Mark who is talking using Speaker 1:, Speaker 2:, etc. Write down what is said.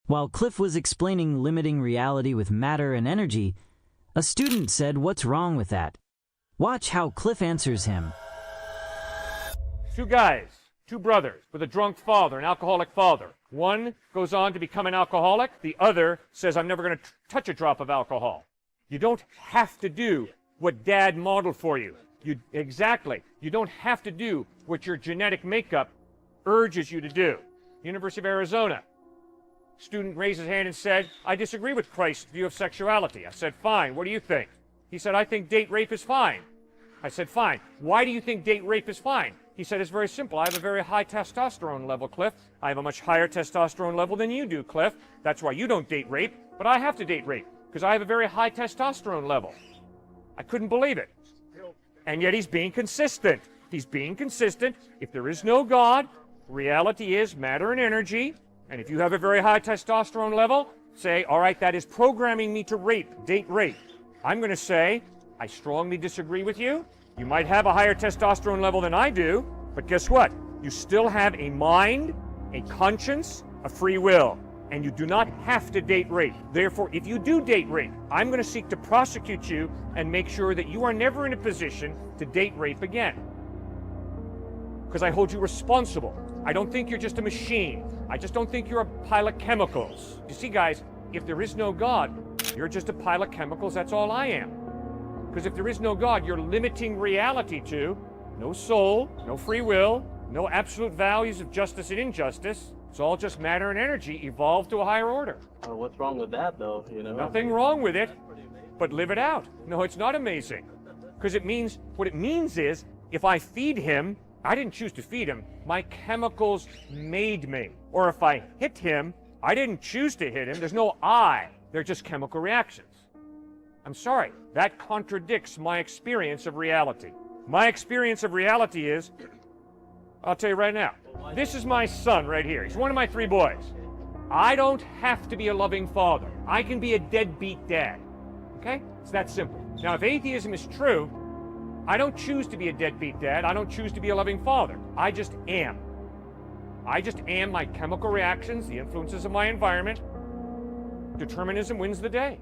Speaker 1: While Cliff was explaining limiting reality with matter and energy, a student said, "What's wrong with that?" Watch how Cliff answers him.
Speaker 2: Two guys, two brothers, with a drunk father, an alcoholic father. One goes on to become an alcoholic. The other says, "I'm never going to touch a drop of alcohol." You don't have to do what Dad modeled for you. Exactly. You don't have to do what your genetic makeup urges you to do. University of Arizona. Student raised his hand and said, "I disagree with Christ's view of sexuality." I said, "Fine, what do you think?" He said, "I think date rape is fine." I said, "Fine, why do you think date rape is fine?" He said, "It's very simple. I have a very high testosterone level, Cliff. I have a much higher testosterone level than you do, Cliff. That's why you don't date rape, but I have to date rape, because I have a very high testosterone level." I couldn't believe it. And yet he's being consistent. He's being consistent. If there is no God, reality is matter and energy. And if you have a very high testosterone level, say, "All right, that is programming me to rape, date rape." I'm going to say, "I strongly disagree with you. You might have a higher testosterone level than I do, but guess what? You still have a mind, a conscience, a free will, and you do not have to date rape. Therefore, if you do date rape, I'm going to seek to prosecute you and make sure that you are never in a position to date rape again. Because I hold you responsible. I don't think you're just a machine. I just don't think you're a pile of chemicals." You see, guys, if there is no God, you're just a pile of chemicals. That's all I am. Because if there is no God, you're limiting reality to no soul, no free will, no absolute values of justice and injustice. It's all just matter and energy evolved to a higher order.
Speaker 3: Well, what's wrong with that, though?
Speaker 2: Nothing wrong with it, but live it out. No, it's not amazing. Because what it means is, if I feed him, I didn't choose to feed him. My chemicals made me. Or if I hit him, I didn't choose to hit him. There's no I. They're just chemical reactions. I'm sorry. That contradicts my experience of reality. My experience of reality is, I'll tell you right now, this is my son right here. He's one of my 3 boys. I don't have to be a loving father. I can be a deadbeat dad. Okay? It's that simple. Now, if atheism is true, I don't choose to be a deadbeat dad. I don't choose to be a loving father. I just am. I just am my chemical reactions, the influences of my environment. Determinism wins the day.